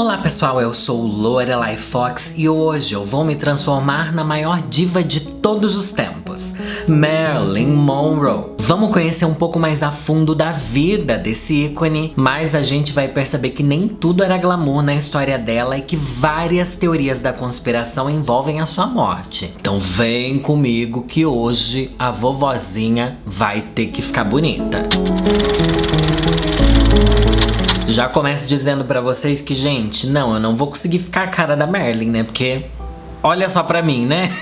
Olá pessoal, eu sou Lorelai Fox e hoje eu vou me transformar na maior diva de todos os tempos, Marilyn Monroe. Vamos conhecer um pouco mais a fundo da vida desse ícone, mas a gente vai perceber que nem tudo era glamour na história dela e que várias teorias da conspiração envolvem a sua morte. Então vem comigo que hoje a vovozinha vai ter que ficar bonita. Já começo dizendo pra vocês que, gente, eu não vou conseguir ficar a cara da Marilyn, né? Porque olha só pra mim, né?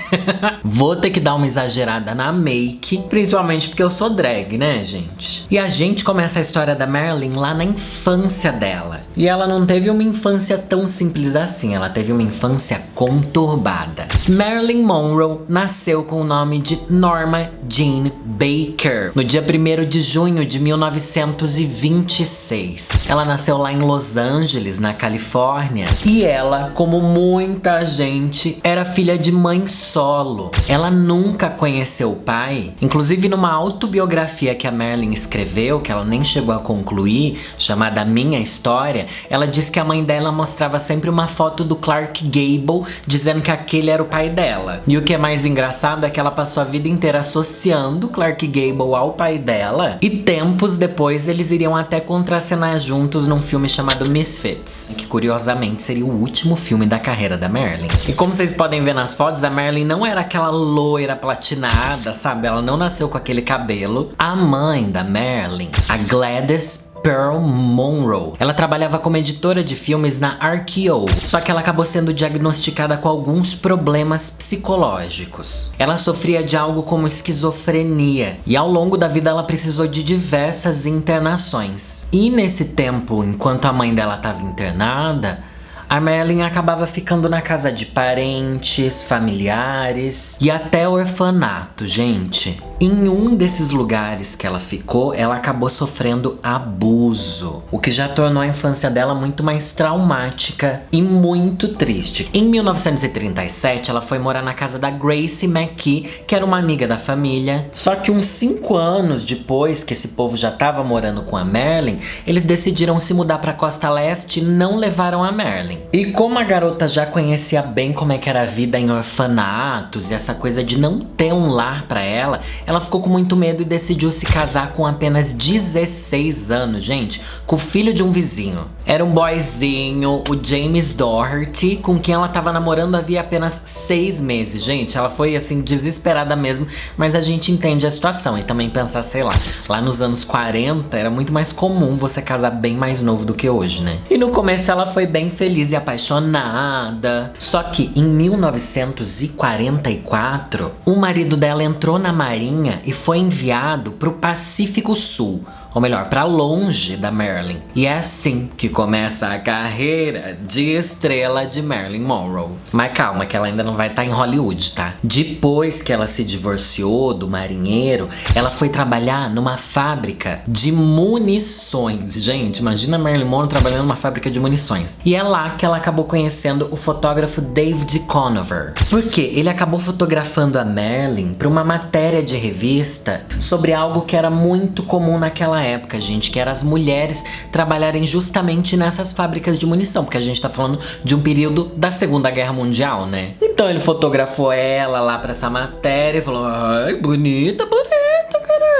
Vou ter que dar uma exagerada na make, principalmente porque eu sou drag, né, gente? E a gente começa a história da Marilyn lá na infância dela. E ela não teve uma infância tão simples assim, ela teve uma infância conturbada. Marilyn Monroe nasceu com o nome de Norma Jean Baker, no dia 1º de junho de 1926. Ela nasceu lá em Los Angeles, na Califórnia. E ela, como muita gente, era filha de mãe solo. Ela nunca conheceu o pai. Inclusive numa autobiografia que a Marilyn escreveu, que ela nem chegou a concluir, chamada Minha História, ela diz que a mãe dela mostrava sempre uma foto do Clark Gable, dizendo que aquele era o pai dela. E o que é mais engraçado é que ela passou a vida inteira associando Clark Gable ao pai dela, e tempos depois eles iriam até contracenar juntos num filme chamado Misfits, que curiosamente seria o último filme da carreira da Marilyn. E como vocês podem ver nas fotos, a Marilyn não era aquela loira platinada, sabe? Ela não nasceu com aquele cabelo. A mãe da Marilyn, a Gladys Pearl Monroe, ela trabalhava como editora de filmes na RKO, só que ela acabou sendo diagnosticada com alguns problemas psicológicos. Ela sofria de algo como esquizofrenia e ao longo da vida ela precisou de diversas internações. E nesse tempo, enquanto a mãe dela estava internada, a Marilyn acabava ficando na casa de parentes, familiares e até orfanato, gente. Em um desses lugares que ela ficou, ela acabou sofrendo abuso, o que já tornou a infância dela muito mais traumática e muito triste. Em 1937, ela foi morar na casa da Gracie McKee, que era uma amiga da família. Só que uns 5 anos depois que esse povo já estava morando com a Marilyn, eles decidiram se mudar para a Costa Leste e não levaram a Marilyn. E como a garota já conhecia bem como é que era a vida em orfanatos e essa coisa de não ter um lar para ela ficou com muito medo e decidiu se casar com apenas 16 anos, gente, com o filho de um vizinho. Era um boyzinho, o James Doherty, com quem ela tava namorando havia apenas 6 meses. Gente, ela foi assim, desesperada mesmo, mas a gente entende a situação. E também pensar, sei lá nos anos 40 era muito mais comum você casar bem mais novo do que hoje, né? E no começo ela foi bem feliz e apaixonada. Só que em 1944, o marido dela entrou na marinha e foi enviado para o Pacífico Sul, ou melhor, para longe da Marilyn. E é assim que começa a carreira de estrela de Marilyn Monroe. Mas calma, que ela ainda não vai estar em Hollywood, tá? Depois que ela se divorciou do marinheiro, ela foi trabalhar numa fábrica de munições. Gente, imagina a Marilyn Monroe trabalhando numa fábrica de munições. E é lá que ela acabou conhecendo o fotógrafo David Conover. Porque ele acabou fotografando a Marilyn para uma matéria de revista sobre algo que era muito comum naquela época, gente, que era as mulheres trabalharem justamente nessas fábricas de munição, porque a gente tá falando de um período da Segunda Guerra Mundial, né? Então ele fotografou ela lá pra essa matéria e falou: ai, bonita,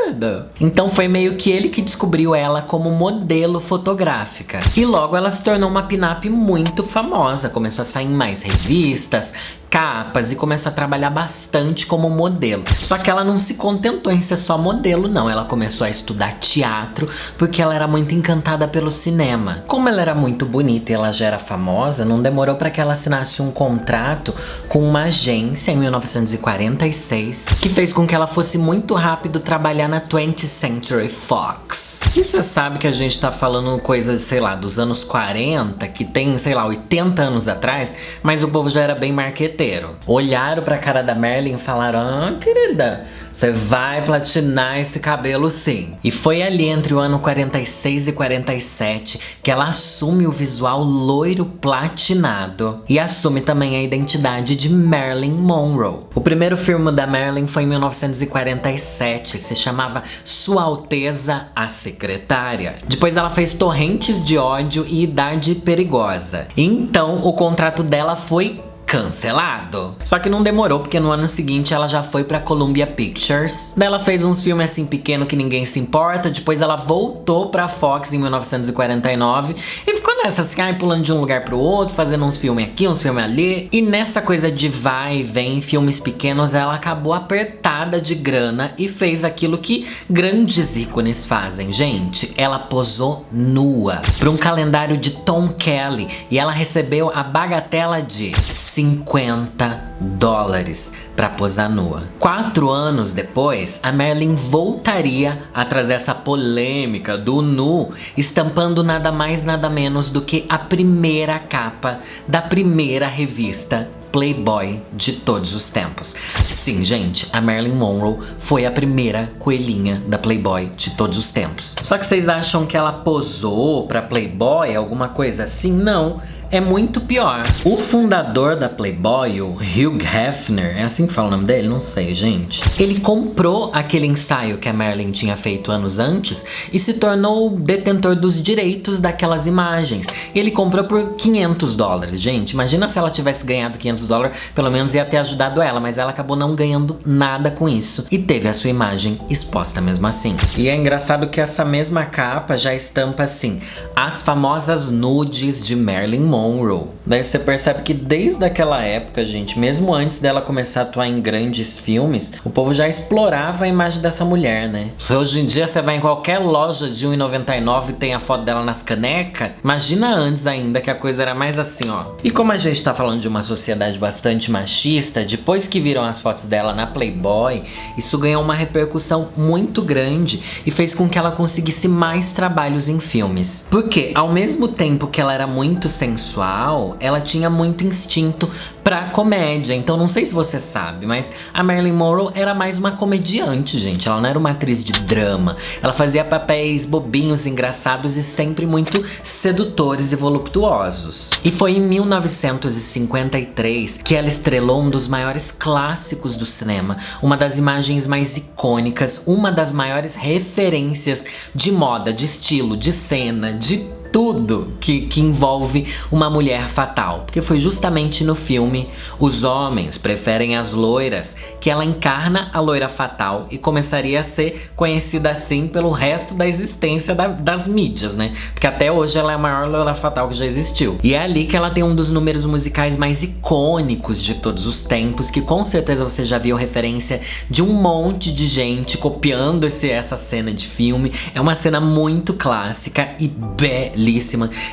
querida. Então foi meio que ele que descobriu ela como modelo fotográfica. E logo ela se tornou uma pin-up muito famosa, começou a sair em mais revistas, capas e começou a trabalhar bastante como modelo. Só que ela não se contentou em ser só modelo, não. Ela começou a estudar teatro porque ela era muito encantada pelo cinema. Como ela era muito bonita e ela já era famosa, não demorou para que ela assinasse um contrato com uma agência em 1946, que fez com que ela fosse muito rápido trabalhar na 20th Century Fox. E você sabe que a gente tá falando coisas, sei lá, dos anos 40, que tem, sei lá, 80 anos atrás, mas o povo já era bem marqueteiro. marqueteiro. Olharam pra cara da Marilyn e falaram: ah, querida, você vai platinar esse cabelo sim. E foi ali entre o ano 46 e 47 que ela assume o visual loiro platinado e assume também a identidade de Marilyn Monroe. O primeiro filme da Marilyn foi em 1947, se chamava Sua Alteza a Secretária. Depois ela fez Torrentes de Ódio e Idade Perigosa. Então o contrato dela foi cancelado. Só que não demorou, porque no ano seguinte ela já foi pra Columbia Pictures. Daí ela fez uns filmes assim pequeno que ninguém se importa. Depois ela voltou pra Fox em 1949 e ficou nessa assim, pulando de um lugar pro outro, fazendo uns filmes aqui, uns filmes ali. E nessa coisa de vai e vem, filmes pequenos, ela acabou apertada de grana e fez aquilo que grandes ícones fazem, gente. Ela posou nua pra um calendário de Tom Kelly e ela recebeu a bagatela de $50 para posar nua. 4 anos depois, a Marilyn voltaria a trazer essa polêmica do nu, estampando nada mais nada menos do que a primeira capa da primeira revista Playboy de todos os tempos. Sim, gente, a Marilyn Monroe foi a primeira coelhinha da Playboy de todos os tempos. Só que vocês acham que ela posou pra Playboy, alguma coisa assim? Não. É muito pior. O fundador da Playboy, o Hugh Hefner, é assim que fala o nome dele? Não sei, gente. Ele comprou aquele ensaio que a Marilyn tinha feito anos antes e se tornou detentor dos direitos daquelas imagens. Ele comprou por $500, gente. Imagina se ela tivesse ganhado $500, pelo menos ia ter ajudado ela, mas ela acabou não ganhando nada com isso e teve a sua imagem exposta mesmo assim. E é engraçado que essa mesma capa já estampa assim: as famosas nudes de Marilyn Monroe. Daí você percebe que desde aquela época, gente, mesmo antes dela começar a atuar em grandes filmes, o povo já explorava a imagem dessa mulher, né? Se hoje em dia você vai em qualquer loja de R$1,99 e tem a foto dela nas canecas, imagina antes ainda que a coisa era mais assim, ó. E como a gente tá falando de uma sociedade bastante machista, depois que viram as fotos dela na Playboy, isso ganhou uma repercussão muito grande e fez com que ela conseguisse mais trabalhos em filmes. Porque ao mesmo tempo que ela era muito sensual, ela tinha muito instinto pra comédia. Então não sei se você sabe, mas a Marilyn Monroe era mais uma comediante, gente. Ela não era uma atriz de drama. Ela fazia papéis bobinhos, engraçados e sempre muito sedutores e voluptuosos. E foi em 1953 que ela estrelou um dos maiores clássicos do cinema, uma das imagens mais icônicas, uma das maiores referências de moda, de estilo, de cena, de tudo que envolve uma mulher fatal. Porque foi justamente no filme Os Homens Preferem as Loiras que ela encarna a loira fatal e começaria a ser conhecida assim pelo resto da existência das mídias, né? Porque até hoje ela é a maior loira fatal que já existiu. E é ali que ela tem um dos números musicais mais icônicos de todos os tempos, que com certeza você já viu referência de um monte de gente copiando essa cena de filme. É uma cena muito clássica e belíssima,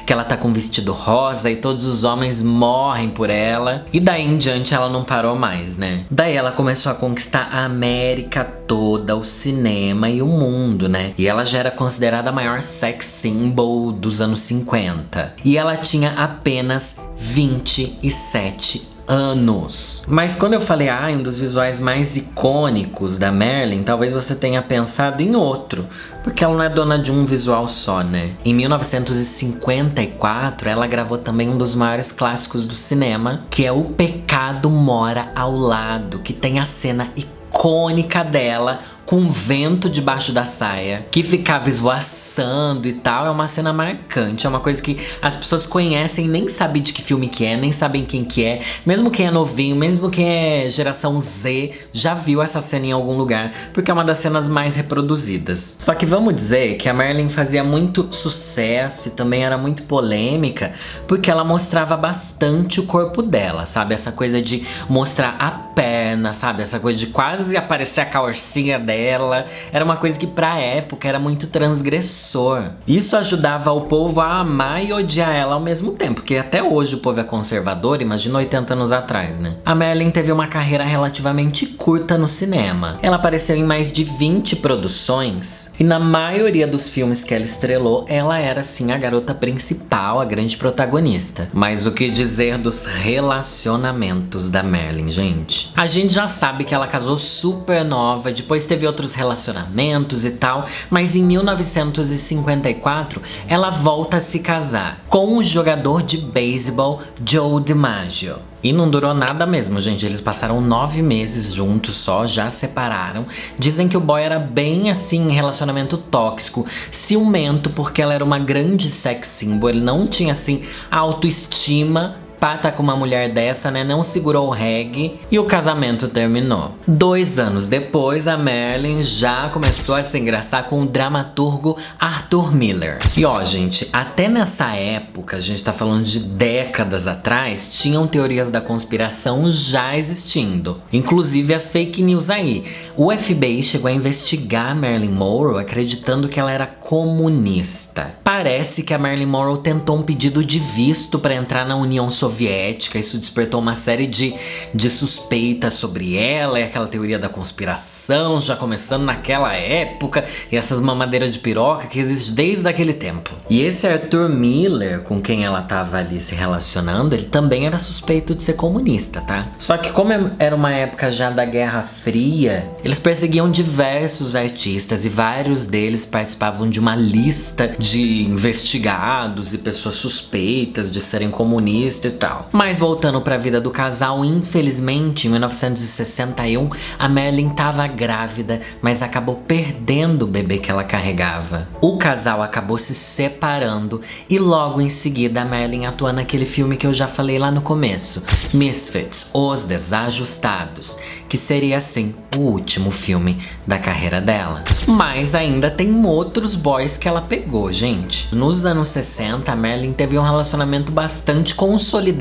que ela tá com um vestido rosa e todos os homens morrem por ela. E daí em diante ela não parou mais, né? Daí ela começou a conquistar a América toda, o cinema e o mundo, né? E ela já era considerada a maior sex symbol dos anos 50. E ela tinha apenas 27 anos. Mas quando eu falei, um dos visuais mais icônicos da Marilyn, talvez você tenha pensado em outro, porque ela não é dona de um visual só, né? Em 1954, ela gravou também um dos maiores clássicos do cinema, que é O Pecado Mora ao Lado, que tem a cena icônica dela com vento debaixo da saia, que ficava esvoaçando e tal. É uma cena marcante, é uma coisa que as pessoas conhecem e nem sabem de que filme que é, nem sabem quem que é. Mesmo quem é novinho, mesmo quem é geração Z, já viu essa cena em algum lugar, porque é uma das cenas mais reproduzidas. Só que vamos dizer que a Marilyn fazia muito sucesso e também era muito polêmica, porque ela mostrava bastante o corpo dela, sabe? Essa coisa de mostrar a perna, perna, sabe? Essa coisa de quase aparecer a calcinha dela. Era uma coisa que pra época era muito transgressor. Isso ajudava o povo a amar e odiar ela ao mesmo tempo, porque até hoje o povo é conservador, imagina 80 anos atrás, né? A Marilyn teve uma carreira relativamente curta no cinema. Ela apareceu em mais de 20 produções e na maioria dos filmes que ela estrelou, ela era sim a garota principal, a grande protagonista. Mas o que dizer dos relacionamentos da Marilyn, gente? A gente já sabe que ela casou super nova, depois teve outros relacionamentos e tal, mas em 1954 ela volta a se casar com o jogador de beisebol Joe DiMaggio. E não durou nada mesmo, gente. Eles passaram 9 meses juntos só, já separaram. Dizem que o boy era bem assim, relacionamento tóxico, ciumento, porque ela era uma grande sex symbol. Ele não tinha assim autoestima pra tá com uma mulher dessa, né? Não segurou o reggae e o casamento terminou. 2 anos depois, a Marilyn já começou a se engraçar com o dramaturgo Arthur Miller. E ó, gente, até nessa época, a gente tá falando de décadas atrás, tinham teorias da conspiração já existindo. Inclusive as fake news aí. O FBI chegou a investigar a Marilyn Monroe acreditando que ela era comunista. Parece que a Marilyn Monroe tentou um pedido de visto para entrar na União Soviética. Isso despertou uma série de suspeitas sobre ela, e aquela teoria da conspiração já começando naquela época, e essas mamadeiras de piroca que existem desde aquele tempo. E esse Arthur Miller, com quem ela tava ali se relacionando, ele também era suspeito de ser comunista, tá? Só que como era uma época já da Guerra Fria, eles perseguiam diversos artistas e vários deles participavam de uma lista de investigados e pessoas suspeitas de serem comunistas e tal. Mas voltando para a vida do casal, infelizmente, em 1961, a Marilyn estava grávida, mas acabou perdendo o bebê que ela carregava. O casal acabou se separando e logo em seguida a Marilyn atua naquele filme que eu já falei lá no começo, Misfits, Os Desajustados, que seria assim o último filme da carreira dela. Mas ainda tem outros boys que ela pegou, gente. Nos anos 60, a Marilyn teve um relacionamento bastante consolidado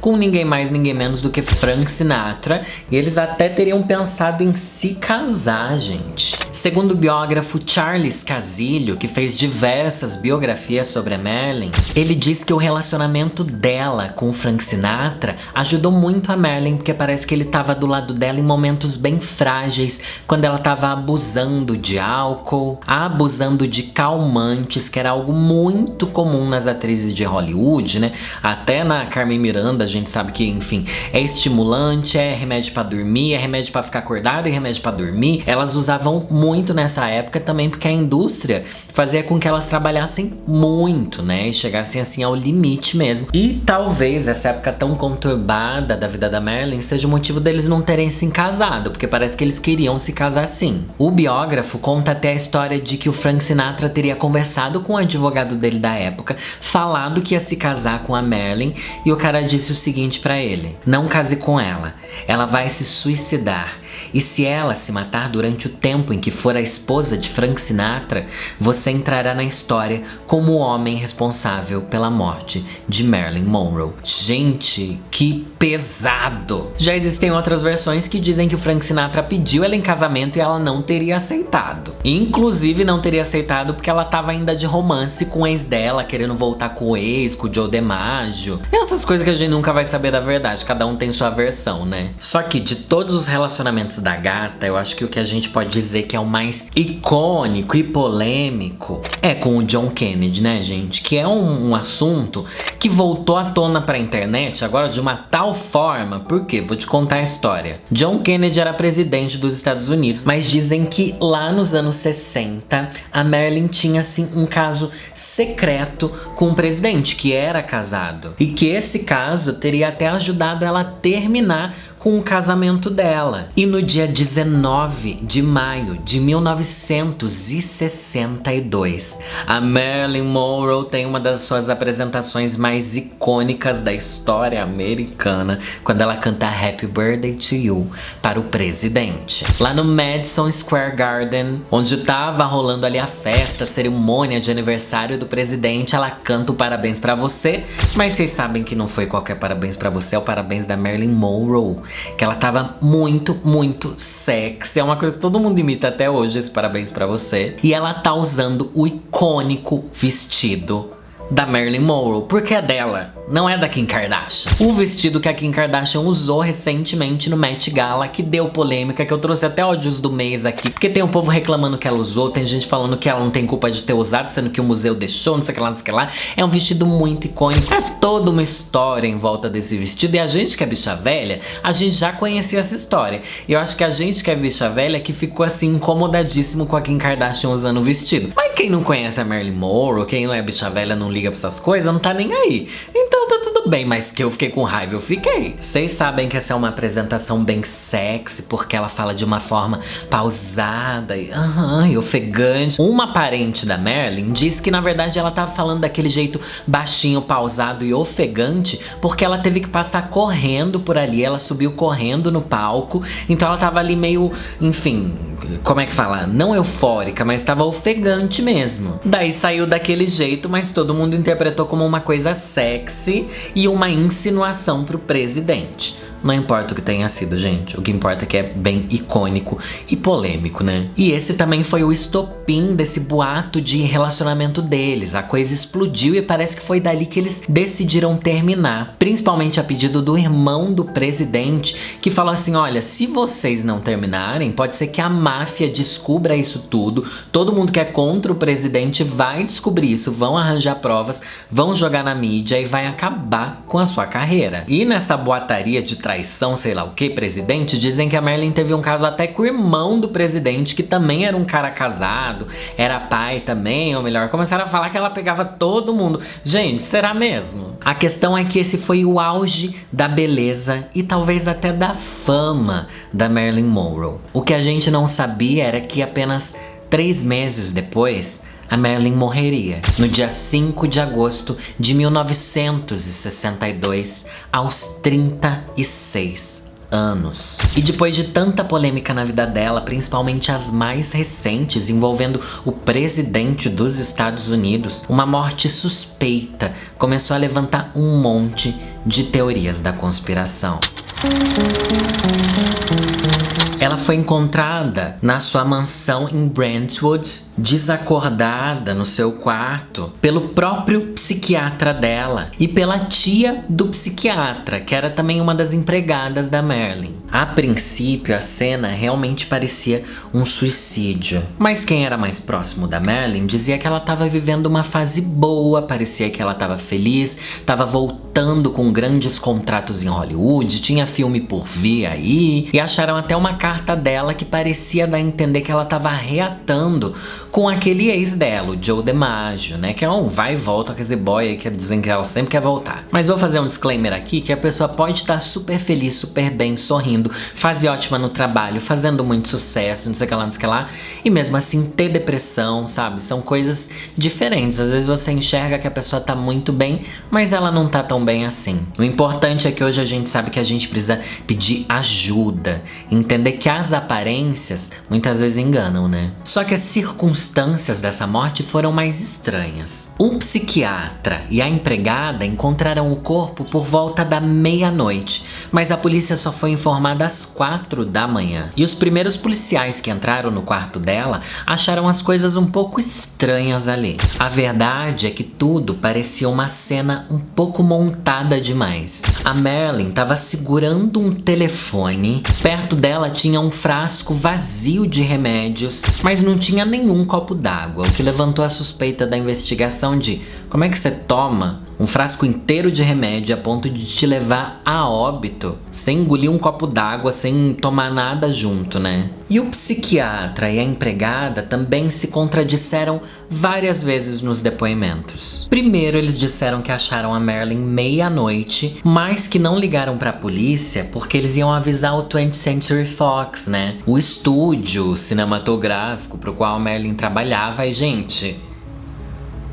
com ninguém mais, ninguém menos do que Frank Sinatra, e eles até teriam pensado em se casar, gente. Segundo o biógrafo Charles Casillo, que fez diversas biografias sobre a Marilyn, ele diz que o relacionamento dela com o Frank Sinatra ajudou muito a Marilyn, porque parece que ele estava do lado dela em momentos bem frágeis, quando ela estava abusando de álcool, abusando de calmantes, que era algo muito comum nas atrizes de Hollywood, né? Até na Carmen Miranda a gente sabe que, enfim, é estimulante, é remédio pra dormir, é remédio pra ficar acordado e remédio pra dormir. Elas usavam muito nessa época também porque a indústria fazia com que elas trabalhassem muito, né? E chegassem assim ao limite mesmo. E talvez essa época tão conturbada da vida da Marilyn seja o motivo deles não terem se casado, porque parece que eles queriam se casar sim. O biógrafo conta até a história de que o Frank Sinatra teria conversado com o advogado dele da época, falado que ia se casar com a Marilyn, e o cara disse o seguinte pra ele: não case com ela, ela vai se suicidar, e se ela se matar durante o tempo em que for a esposa de Frank Sinatra, você entrará na história como o homem responsável pela morte de Marilyn Monroe. Gente, que pesado! Já existem outras versões que dizem que o Frank Sinatra pediu ela em casamento e ela não teria aceitado. Inclusive não teria aceitado porque ela tava ainda de romance com o ex dela, querendo voltar com o ex, com o Joe DiMaggio. E essas coisas que a gente nunca vai saber da verdade, cada um tem sua versão, né? Só que de todos os relacionamentos da gata, eu acho que o que a gente pode dizer que é o mais icônico e polêmico é com o John Kennedy, né, gente? Que é um assunto que voltou à tona pra internet agora de uma tal forma. Por quê? Vou te contar a história. John Kennedy era presidente dos Estados Unidos, mas dizem que lá nos anos 60, a Marilyn tinha assim um caso secreto com o presidente, que era casado. E que esse caso teria até ajudado ela a terminar com o casamento dela. E no no dia 19 de maio de 1962, a Marilyn Monroe tem uma das suas apresentações mais icônicas da história americana, quando ela canta Happy Birthday to You para o presidente. Lá no Madison Square Garden, onde tava rolando ali a festa, a cerimônia de aniversário do presidente, ela canta o parabéns pra você, mas vocês sabem que não foi qualquer parabéns pra você, é o parabéns da Marilyn Monroe, que ela tava muito, muito sexy. É uma coisa que todo mundo imita até hoje, esse parabéns pra você. E ela tá usando o icônico vestido da Marilyn Monroe, porque é dela, não é da Kim Kardashian. O vestido que a Kim Kardashian usou recentemente no Met Gala, que deu polêmica, que eu trouxe até ódios do mês aqui, porque tem um povo reclamando que ela usou, tem gente falando que ela não tem culpa de ter usado, sendo que o museu deixou, não sei o que lá, não sei o que lá. É um vestido muito icônico, é toda uma história em volta desse vestido, e a gente que é bicha velha, a gente já conhecia essa história. E eu acho que a gente que é bicha velha que ficou assim incomodadíssimo com a Kim Kardashian usando o vestido. Mas quem não conhece a Marilyn Monroe, quem não é bicha velha, não liga pra essas coisas, não tá nem aí. Então tá tudo bem, mas que eu fiquei com raiva, eu fiquei. Vocês sabem que essa é uma apresentação bem sexy, porque ela fala de uma forma pausada e ofegante. Uma parente da Marilyn diz que na verdade ela tava falando daquele jeito baixinho, pausado e ofegante, porque ela teve que passar correndo por ali, ela subiu correndo no palco, então ela tava ali meio, enfim, como é que fala? Não eufórica, mas tava ofegante mesmo. Daí saiu daquele jeito, mas todo mundo interpretou como uma coisa sexy e uma insinuação pro presidente. Não importa o que tenha sido, gente. O que importa é que é bem icônico e polêmico, né? E esse também foi o estopim desse boato de relacionamento deles. A coisa explodiu e parece que foi dali que eles decidiram terminar. Principalmente a pedido do irmão do presidente, que falou assim, olha, se vocês não terminarem, pode ser que a máfia descubra isso tudo. Todo mundo que é contra o presidente vai descobrir isso, vão arranjar provas, vão jogar na mídia e vai acabar com a sua carreira. E nessa boataria de traição, sei lá o que, presidente, dizem que a Marilyn teve um caso até com o irmão do presidente, que também era um cara casado, era pai também, ou melhor, começaram a falar que ela pegava todo mundo. Gente, será mesmo? A questão é que esse foi o auge da beleza e talvez até da fama da Marilyn Monroe. O que a gente não sabia era que apenas 3 meses depois, a Marilyn morreria no dia 5 de agosto de 1962, aos 36 anos. E depois de tanta polêmica na vida dela, principalmente as mais recentes, envolvendo o presidente dos Estados Unidos, uma morte suspeita começou a levantar um monte de teorias da conspiração. Ela foi encontrada na sua mansão em Brentwood, desacordada no seu quarto, pelo próprio psiquiatra dela e pela tia do psiquiatra, que era também uma das empregadas da Marilyn. A princípio, a cena realmente parecia um suicídio, mas quem era mais próximo da Marilyn dizia que ela estava vivendo uma fase boa, parecia que ela estava feliz, estava voltando com grandes contratos em Hollywood, tinha filme por vir aí, e acharam até uma carta dela que parecia dar a entender que ela estava reatando com aquele ex dela, o Joe DiMaggio, né? Que é um vai e volta com esse boy aí que dizem que ela sempre quer voltar. Mas vou fazer um disclaimer aqui, que a pessoa pode estar super feliz, super bem, sorrindo, fase ótima no trabalho, fazendo muito sucesso, não sei o que lá, não sei o que lá, e mesmo assim ter depressão, sabe? São coisas diferentes. Às vezes você enxerga que a pessoa tá muito bem, mas ela não tá tão bem assim. O importante é que hoje a gente sabe que a gente precisa pedir ajuda, entender que as aparências muitas vezes enganam, né? Só que as circunstâncias dessa morte foram mais estranhas. O psiquiatra e a empregada encontraram o corpo por volta da meia-noite, mas a polícia só foi informada às 4 da manhã. E os primeiros policiais que entraram no quarto dela acharam as coisas um pouco estranhas ali. A verdade é que tudo parecia uma cena um pouco montada demais. A Marilyn estava segurando um telefone, perto dela tinha um frasco vazio de remédios, mas não tinha nenhum copo d'água, o que levantou a suspeita da investigação de como é que você toma Um frasco inteiro de remédio a ponto de te levar a óbito, sem engolir um copo d'água, sem tomar nada junto, né? E o psiquiatra e a empregada também se contradisseram várias vezes nos depoimentos. Primeiro, eles disseram que acharam a Marilyn meia-noite, mas que não ligaram pra polícia porque eles iam avisar o 20th Century Fox, né? O estúdio cinematográfico pro qual a Marilyn trabalhava. E, gente,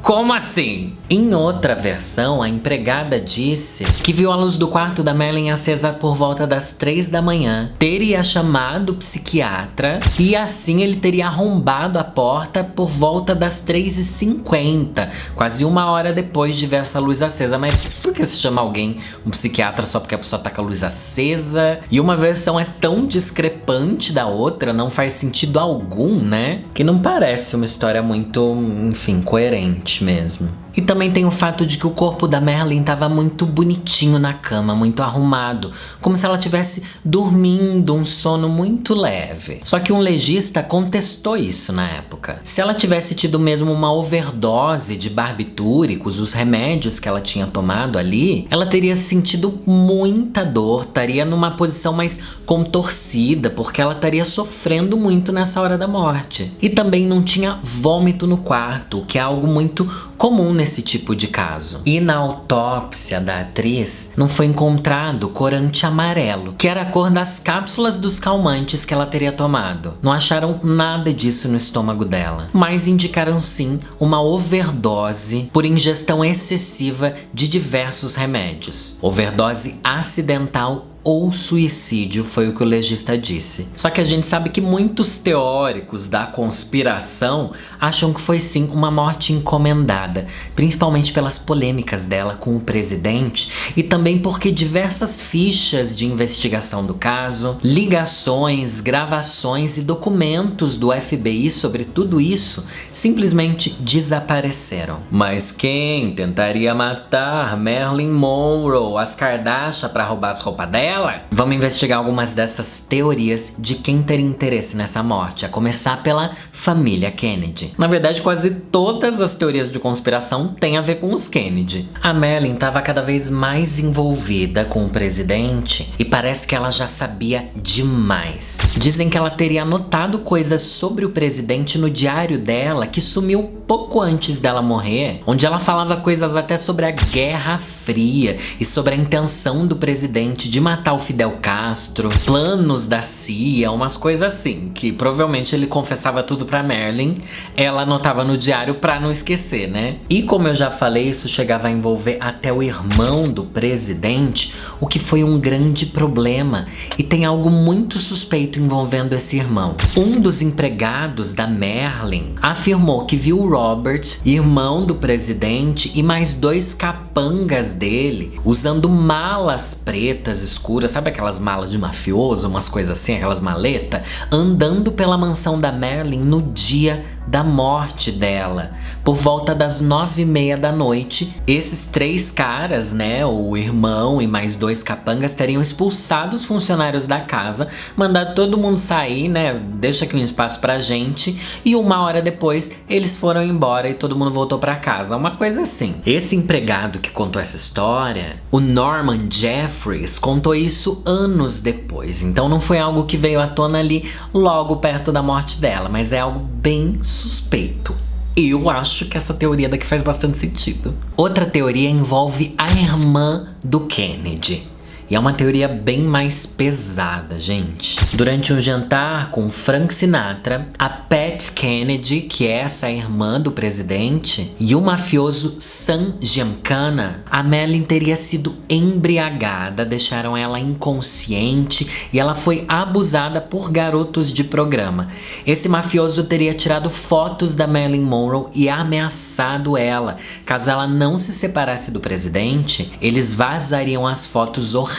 como assim? Em outra versão, a empregada disse que viu a luz do quarto da Marilyn acesa por volta das 3 da manhã, teria chamado o psiquiatra e assim ele teria arrombado a porta por volta das 3h50, quase uma hora depois de ver essa luz acesa. Mas por que se chama alguém, um psiquiatra, só porque a pessoa tá com a luz acesa? E uma versão é tão discrepante da outra, não faz sentido algum, né? Que não parece uma história muito, enfim, coerente mesmo. E também tem o fato de que o corpo da Marilyn estava muito bonitinho na cama, muito arrumado, como se ela estivesse dormindo um sono muito leve. Só que um legista contestou isso na época. Se ela tivesse tido mesmo uma overdose de barbitúricos, os remédios que ela tinha tomado ali, ela teria sentido muita dor, estaria numa posição mais contorcida, porque ela estaria sofrendo muito nessa hora da morte. E também não tinha vômito no quarto, o que é algo muito comum nesse tipo de caso. E na autópsia da atriz, não foi encontrado corante amarelo, que era a cor das cápsulas dos calmantes que ela teria tomado. Não acharam nada disso no estômago dela, mas indicaram sim uma overdose por ingestão excessiva de diversos remédios. Overdose acidental ou suicídio, foi o que o legista disse. Só que a gente sabe que muitos teóricos da conspiração acham que foi sim uma morte encomendada, principalmente pelas polêmicas dela com o presidente e também porque diversas fichas de investigação do caso, ligações, gravações e documentos do FBI sobre tudo isso simplesmente desapareceram. Mas quem tentaria matar Marilyn Monroe, as Kardashian, para roubar as roupas dela? Vamos investigar algumas dessas teorias de quem teria interesse nessa morte, a começar pela família Kennedy. Na verdade, quase todas as teorias de conspiração têm a ver com os Kennedy. A Marilyn estava cada vez mais envolvida com o presidente e parece que ela já sabia demais. Dizem que ela teria anotado coisas sobre o presidente no diário dela, que sumiu pouco antes dela morrer, onde ela falava coisas até sobre a Guerra Fria e sobre a intenção do presidente de matar o Fidel Castro, planos da CIA, umas coisas assim, que provavelmente ele confessava tudo pra Marilyn, ela anotava no diário pra não esquecer, né? E como eu já falei, isso chegava a envolver até o irmão do presidente, o que foi um grande problema, e tem algo muito suspeito envolvendo esse irmão. Um dos empregados da Marilyn afirmou que viu o Robert, irmão do presidente, e mais 2 capangas dele, usando malas pretas escuras, sabe aquelas malas de mafioso, umas coisas assim, aquelas maletas, andando pela mansão da Marilyn no dia da morte dela, por volta das 9h30 da noite. Esses 3 caras, né, o irmão e mais 2 capangas, teriam expulsado os funcionários da casa, mandado todo mundo sair, né, deixa aqui um espaço pra gente, e 1 hora depois eles foram embora e todo mundo voltou pra casa, uma coisa assim. Esse empregado que contou essa história, o Norman Jeffries, contou isso anos depois, então não foi algo que veio à tona ali logo perto da morte dela, mas é algo bem suspeito. Eu acho que essa teoria daqui faz bastante sentido. Outra teoria envolve a irmã do Kennedy. E é uma teoria bem mais pesada, gente. Durante um jantar com Frank Sinatra, a Pat Kennedy, que é essa irmã do presidente, e o mafioso Sam Giancana, a Marilyn teria sido embriagada, deixaram ela inconsciente e ela foi abusada por garotos de programa. Esse mafioso teria tirado fotos da Marilyn Monroe e ameaçado ela. Caso ela não se separasse do presidente, eles vazariam as fotos horrendas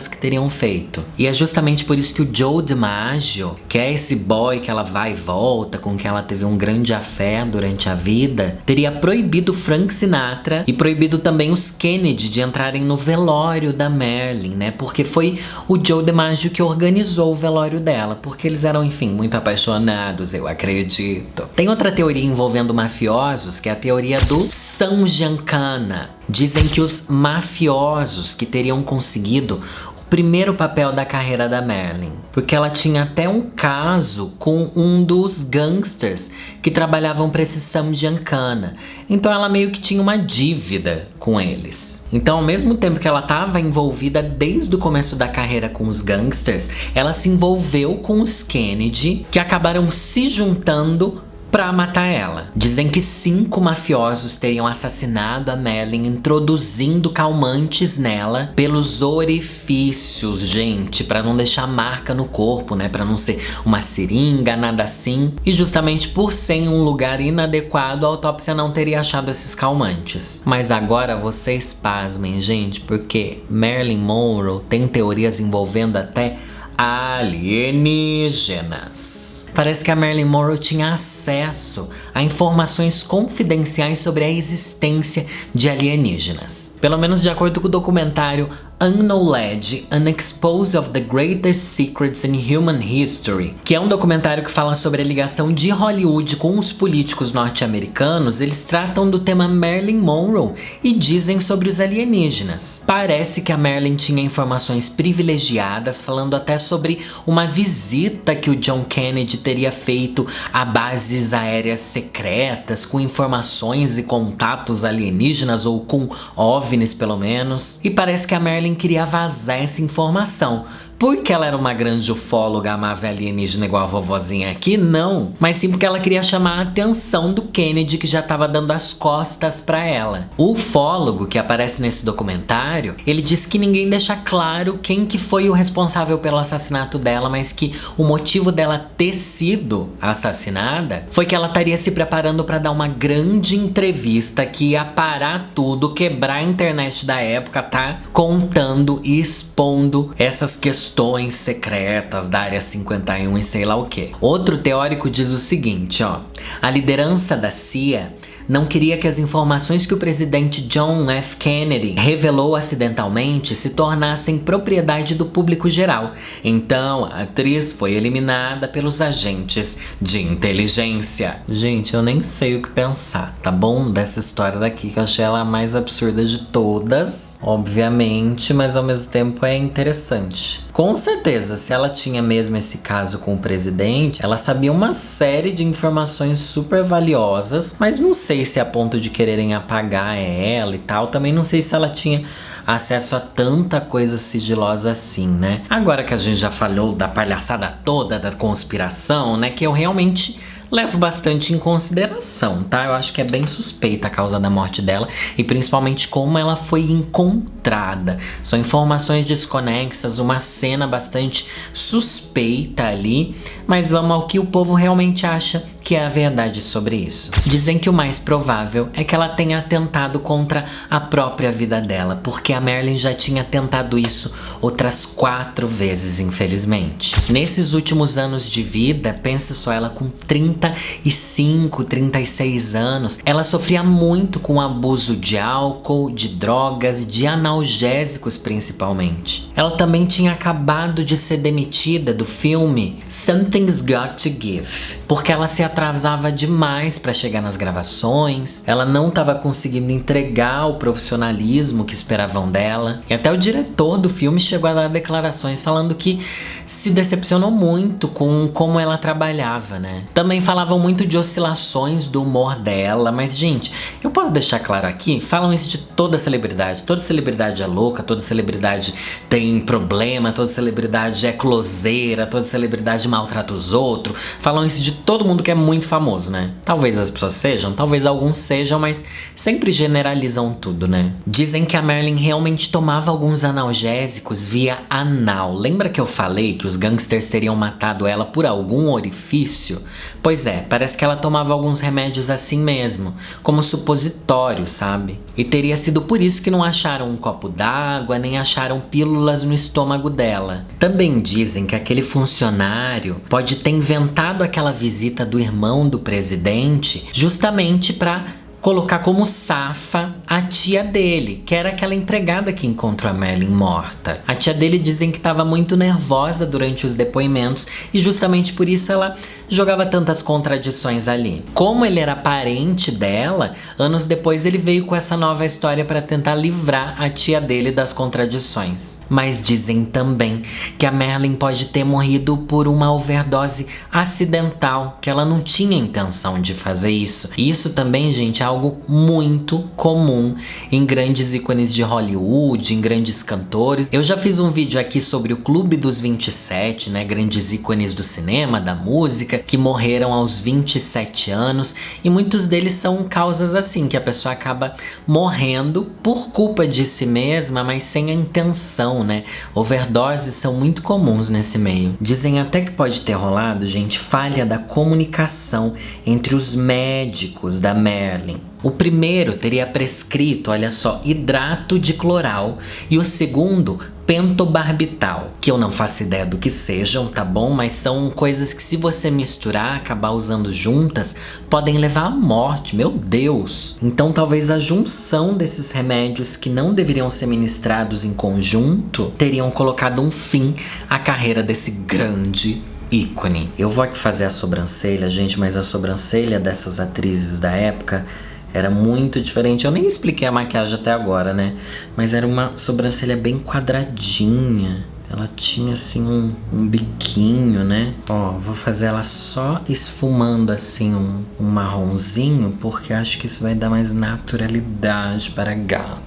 que teriam feito. E é justamente por isso que o Joe DiMaggio, que é esse boy que ela vai e volta, com quem ela teve um grande affair durante a vida, teria proibido Frank Sinatra e proibido também os Kennedy de entrarem no velório da Marilyn, né? Porque foi o Joe DiMaggio que organizou o velório dela, porque eles eram, enfim, muito apaixonados, eu acredito. Tem outra teoria envolvendo mafiosos, que é a teoria do Sam Giancana. Dizem que os mafiosos que teriam conseguido primeiro papel da carreira da Marilyn, porque ela tinha até um caso com um dos gangsters que trabalhavam para esse Sam Giancana. Então ela meio que tinha uma dívida com eles. Então, ao mesmo tempo que ela estava envolvida desde o começo da carreira com os gangsters, ela se envolveu com os Kennedy, que acabaram se juntando pra matar ela. Dizem que 5 mafiosos teriam assassinado a Marilyn, introduzindo calmantes nela pelos orifícios, gente, pra não deixar marca no corpo, né? Pra não ser uma seringa, nada assim. E justamente por ser em um lugar inadequado, a autópsia não teria achado esses calmantes. Mas agora vocês pasmem, gente, porque Marilyn Monroe tem teorias envolvendo até alienígenas. Parece que a Marilyn Monroe tinha acesso a informações confidenciais sobre a existência de alienígenas. Pelo menos de acordo com o documentário Unknowledge, An Expose of the Greatest Secrets in Human History, que é um documentário que fala sobre a ligação de Hollywood com os políticos norte-americanos. Eles tratam do tema Marilyn Monroe e dizem sobre os alienígenas. Parece que a Marilyn tinha informações privilegiadas, falando até sobre uma visita que o John Kennedy teria feito a bases aéreas secretas com informações e contatos alienígenas, ou com OVNIs pelo menos. E parece que a Marilyn queria vazar essa informação. Porque ela era uma grande ufóloga, amava alienígena igual a vovozinha aqui? Não. Mas sim porque ela queria chamar a atenção do Kennedy, que já estava dando as costas pra ela. O ufólogo que aparece nesse documentário, ele diz que ninguém deixa claro quem que foi o responsável pelo assassinato dela, mas que o motivo dela ter sido assassinada foi que ela estaria se preparando para dar uma grande entrevista que ia parar tudo, quebrar a internet da época, tá? Contando e expondo essas questões secretas da Área 51 e sei lá o que. Outro teórico diz o seguinte, ó: a liderança da CIA não queria que as informações que o presidente John F. Kennedy revelou acidentalmente se tornassem propriedade do público geral. Então, a atriz foi eliminada pelos agentes de inteligência. Gente, eu nem sei o que pensar, tá bom? Dessa história daqui, que eu achei ela a mais absurda de todas, obviamente, mas ao mesmo tempo é interessante. Com certeza, se ela tinha mesmo esse caso com o presidente, ela sabia uma série de informações super valiosas, mas não sei se é a ponto de quererem apagar ela e tal. Também não sei se ela tinha acesso a tanta coisa sigilosa assim, né? Agora que a gente já falou da palhaçada toda, da conspiração, né? Que eu realmente levo bastante em consideração, tá? Eu acho que é bem suspeita a causa da morte dela e principalmente como ela foi encontrada. São informações desconexas, uma cena bastante suspeita ali, mas vamos ao que o povo realmente acha que é a verdade sobre isso. Dizem que o mais provável é que ela tenha atentado contra a própria vida dela, porque a Marilyn já tinha tentado isso outras 4 vezes, infelizmente. Nesses últimos anos de vida, pensa só, ela com 35, 36 anos, ela sofria muito com o abuso de álcool, de drogas, de analgésicos principalmente. Ela também tinha acabado de ser demitida do filme Something's Got to Give, porque ela se atrasava demais para chegar nas gravações, ela não estava conseguindo entregar o profissionalismo que esperavam dela, e até o diretor do filme chegou a dar declarações falando que se decepcionou muito com como ela trabalhava, né? Também falavam muito de oscilações do humor dela, mas gente, eu posso deixar claro aqui, falam isso de toda celebridade é louca, toda celebridade tem problema, toda celebridade é closeira, toda celebridade maltrata os outros, falam isso de todo mundo que é muito famoso, né? Talvez as pessoas sejam, talvez alguns sejam, mas sempre generalizam tudo, né? Dizem que a Marilyn realmente tomava alguns analgésicos via anal. Lembra que eu falei que os gangsters teriam matado ela por algum orifício? Pois é, parece que ela tomava alguns remédios assim mesmo, como supositório, sabe? E teria sido por isso que não acharam um copo d'água, nem acharam pílulas no estômago dela. Também dizem que aquele funcionário pode ter inventado aquela visita do irmão do presidente justamente para colocar como safa a tia dele, que era aquela empregada que encontrou a Marilyn morta. A tia dele dizem que estava muito nervosa durante os depoimentos e justamente por isso ela jogava tantas contradições ali. Como ele era parente dela, anos depois ele veio com essa nova história para tentar livrar a tia dele das contradições. Mas dizem também que a Marilyn pode ter morrido por uma overdose acidental, que ela não tinha intenção de fazer isso. E isso também, gente, é algo muito comum em grandes ícones de Hollywood, em grandes cantores. Eu já fiz um vídeo aqui sobre o Clube dos 27, né, grandes ícones do cinema, da música, que morreram aos 27 anos, e muitos deles são causas assim, que a pessoa acaba morrendo por culpa de si mesma, mas sem a intenção, né? Overdoses são muito comuns nesse meio. Dizem até que pode ter rolado, gente, falha da comunicação entre os médicos da Marilyn. O primeiro teria prescrito, olha só, hidrato de cloral e o segundo, pentobarbital, que eu não faço ideia do que sejam, tá bom? Mas são coisas que se você misturar, acabar usando juntas, podem levar à morte, meu Deus! Então talvez a junção desses remédios que não deveriam ser ministrados em conjunto, teriam colocado um fim à carreira desse grande ícone. Eu vou aqui fazer a sobrancelha, gente, mas a sobrancelha dessas atrizes da época era muito diferente. Eu nem expliquei a maquiagem até agora, né? Mas era uma sobrancelha bem quadradinha. Ela tinha assim um biquinho, né? Ó, vou fazer ela só esfumando assim um marronzinho, porque acho que isso vai dar mais naturalidade para a gata.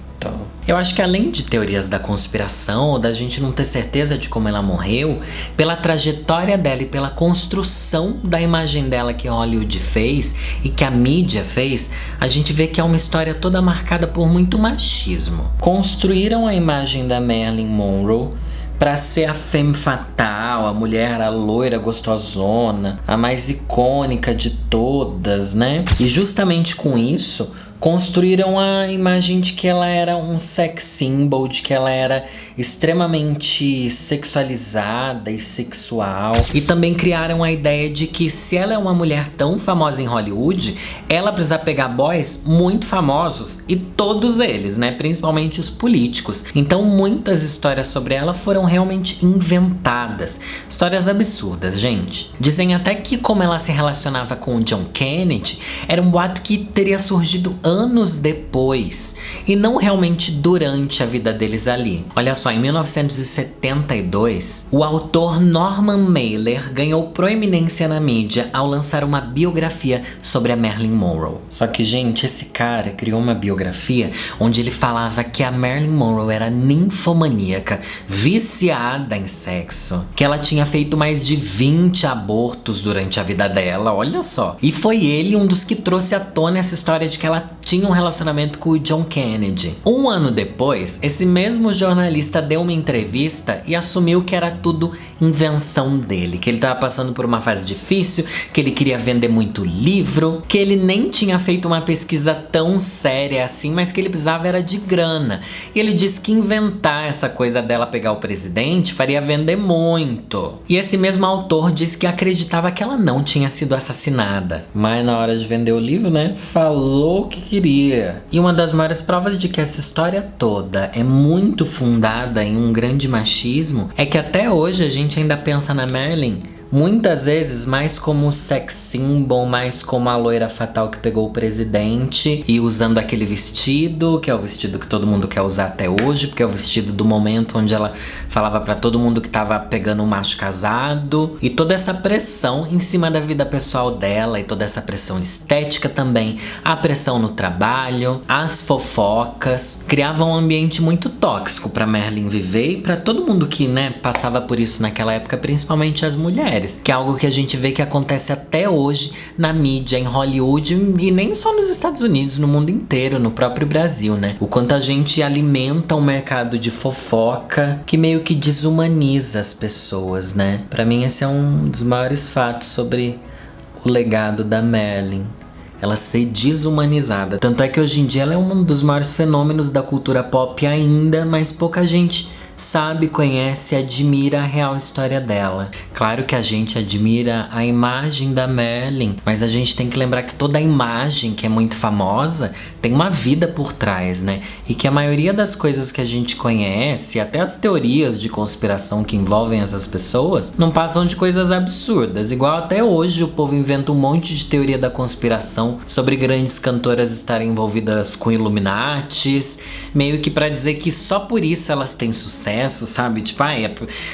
Eu acho que além de teorias da conspiração ou da gente não ter certeza de como ela morreu, pela trajetória dela e pela construção da imagem dela que Hollywood fez e que a mídia fez, a gente vê que é uma história toda marcada por muito machismo. Construíram a imagem da Marilyn Monroe para ser a femme fatale, a mulher, a loira gostosona, a mais icônica de todas, né? E justamente com isso, construíram a imagem de que ela era um sex symbol, de que ela era extremamente sexualizada e sexual. E também criaram a ideia de que se ela é uma mulher tão famosa em Hollywood, ela precisa pegar boys muito famosos, e todos eles, né, principalmente os políticos. Então muitas histórias sobre ela foram realmente inventadas. Histórias absurdas, gente. Dizem até que como ela se relacionava com o John Kennedy, era um boato que teria surgido anos depois e não realmente durante a vida deles ali. Olha só, em 1972, o autor Norman Mailer ganhou proeminência na mídia ao lançar uma biografia sobre a Marilyn Monroe. Só que, gente, esse cara criou uma biografia onde ele falava que a Marilyn Monroe era ninfomaníaca, viciada em sexo, que ela tinha feito mais de 20 abortos durante a vida dela, olha só. E foi ele um dos que trouxe à tona essa história de que ela tinha um relacionamento com o John Kennedy. Um ano depois, esse mesmo jornalista deu uma entrevista e assumiu que era tudo invenção dele, que ele estava passando por uma fase difícil, que ele queria vender muito livro, que ele nem tinha feito uma pesquisa tão séria assim, mas que ele precisava era de grana. E ele disse que inventar essa coisa dela pegar o presidente faria vender muito. E esse mesmo autor disse que acreditava que ela não tinha sido assassinada, mas na hora de vender o livro, né, falou que queria. E uma das maiores provas de que essa história toda é muito fundada em um grande machismo é que até hoje a gente ainda pensa na Marilyn muitas vezes mais como sex symbol, mais como a loira fatal que pegou o presidente e usando aquele vestido, que é o vestido que todo mundo quer usar até hoje, porque é o vestido do momento onde ela falava pra todo mundo que tava pegando um macho casado, e toda essa pressão em cima da vida pessoal dela e toda essa pressão estética também, a pressão no trabalho, as fofocas, criavam um ambiente muito tóxico pra Marilyn viver e pra todo mundo que, né, passava por isso naquela época, principalmente as mulheres. Que é algo que a gente vê que acontece até hoje na mídia, em Hollywood, e nem só nos Estados Unidos, no mundo inteiro, no próprio Brasil, né? O quanto a gente alimenta um mercado de fofoca que meio que desumaniza as pessoas, né? Pra mim esse é um dos maiores fatos sobre o legado da Marilyn. Ela ser desumanizada. Tanto é que hoje em dia ela é um dos maiores fenômenos da cultura pop ainda, mas pouca gente sabe, conhece e admira a real história dela. Claro que a gente admira a imagem da Marilyn, mas a gente tem que lembrar que toda a imagem que é muito famosa tem uma vida por trás, né? E que a maioria das coisas que a gente conhece, até as teorias de conspiração que envolvem essas pessoas, não passam de coisas absurdas. Igual até hoje o povo inventa um monte de teoria da conspiração sobre grandes cantoras estarem envolvidas com Illuminatis, meio que pra dizer que só por isso elas têm sucesso, sabe? Tipo,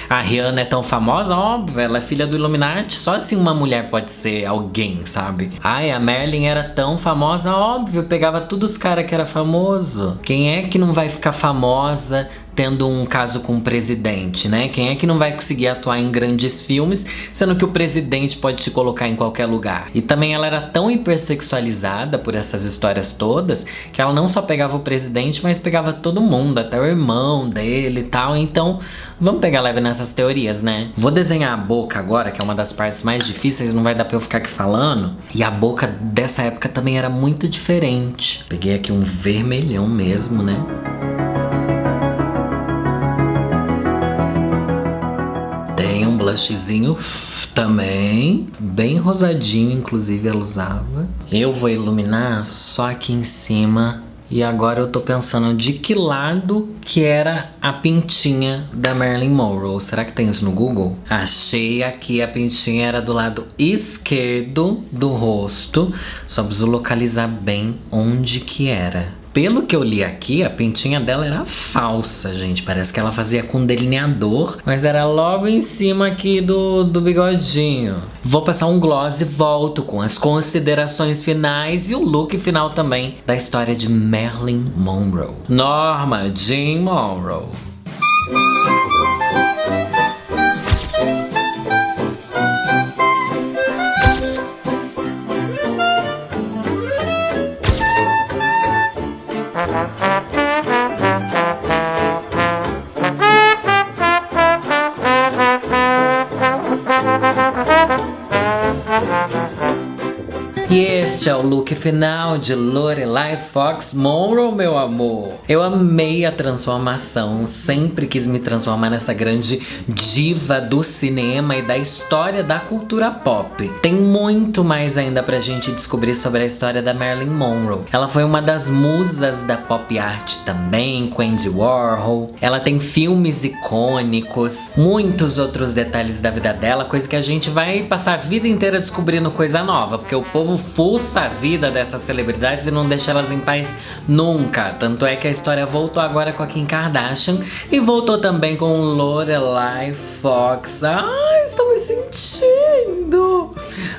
a Rihanna é tão famosa, óbvio, ela é filha do Illuminati, só assim uma mulher pode ser alguém, sabe? A Marilyn era tão famosa, óbvio, pegava todos os caras que era famoso. Quem é que não vai ficar famosa tendo um caso com o presidente, né? Quem é que não vai conseguir atuar em grandes filmes, sendo que o presidente pode te colocar em qualquer lugar? E também ela era tão hipersexualizada por essas histórias todas, que ela não só pegava o presidente, mas pegava todo mundo, até o irmão dele e tal. Então, vamos pegar leve nessas teorias, né? Vou desenhar a boca agora, que é uma das partes mais difíceis, não vai dar pra eu ficar aqui falando. E a boca dessa época também era muito diferente. Peguei aqui um vermelhão mesmo, né? Tem um blushzinho também, bem rosadinho, inclusive ela usava. Eu vou iluminar só aqui em cima. E agora eu tô pensando de que lado que era a pintinha da Marilyn Monroe. Será que tem isso no Google? Achei aqui, a pintinha era do lado esquerdo do rosto. Só preciso localizar bem onde que era. Pelo que eu li aqui, a pintinha dela era falsa, gente. Parece que ela fazia com delineador, mas era logo em cima aqui do bigodinho. Vou passar um gloss e volto com as considerações finais e o look final também da história de Marilyn Monroe. Norma Jean Monroe. E este é o look final de Lorelai Fox Monroe, meu amor. Eu amei a transformação, sempre quis me transformar nessa grande diva do cinema e da história da cultura pop. Tem muito mais ainda pra gente descobrir sobre a história da Marilyn Monroe. Ela foi uma das musas da pop art também, com Andy Warhol. Ela tem filmes icônicos, muitos outros detalhes da vida dela, coisa que a gente vai passar a vida inteira descobrindo coisa nova, porque o povo fuça a vida dessas celebridades e não deixa elas em paz nunca. Tanto é que a história voltou agora com a Kim Kardashian e voltou também com Lorelai Fox. Ai, estou me sentindo.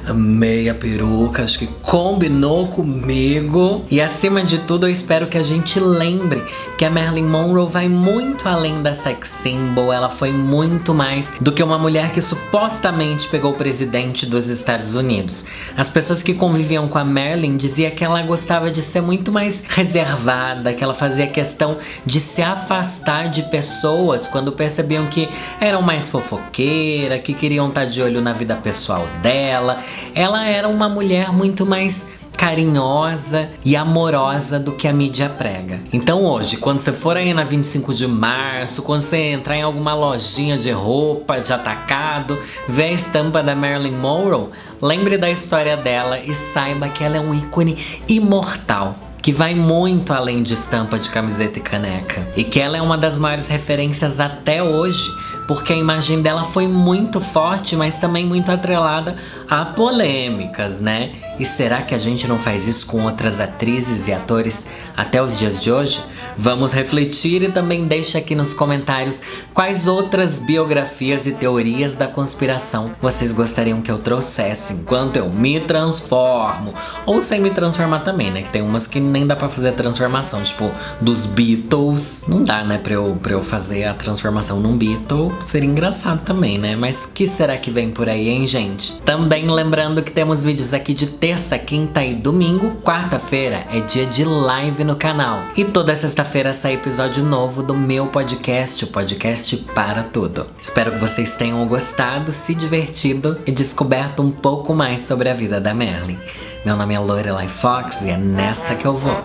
Amei a peruca, acho que combinou comigo. E acima de tudo, eu espero que a gente lembre que a Marilyn Monroe vai muito além da sex symbol. Ela foi muito mais do que uma mulher que supostamente pegou o presidente dos Estados Unidos. As pessoas que conviviam com a Marilyn diziam que ela gostava de ser muito mais reservada, que ela fazia questão de se afastar de pessoas quando percebiam que eram mais fofoqueira, que queriam estar de olho na vida pessoal dela. Ela era uma mulher muito mais carinhosa e amorosa do que a mídia prega. Então hoje, quando você for aí na 25 de março, quando você entrar em alguma lojinha de roupa, de atacado, ver a estampa da Marilyn Monroe, lembre da história dela e saiba que ela é um ícone imortal, que vai muito além de estampa de camiseta e caneca. E que ela é uma das maiores referências até hoje, porque a imagem dela foi muito forte, mas também muito atrelada a polêmicas, né? E será que a gente não faz isso com outras atrizes e atores até os dias de hoje? Vamos refletir e também deixa aqui nos comentários quais outras biografias e teorias da conspiração vocês gostariam que eu trouxesse enquanto eu me transformo. Ou sem me transformar também, né? Que tem umas que nem dá pra fazer a transformação, tipo dos Beatles. Não dá, né, pra eu fazer a transformação num Beatle. Seria engraçado também, né? Mas que será que vem por aí, hein, gente? Também lembrando que temos vídeos aqui de terça, quinta e domingo. Quarta-feira é dia de live no canal. E toda sexta-feira sai episódio novo do meu podcast, o Podcast Para Tudo. Espero que vocês tenham gostado, se divertido e descoberto um pouco mais sobre a vida da Marilyn. Meu nome é Lorelai Fox e é nessa que eu vou.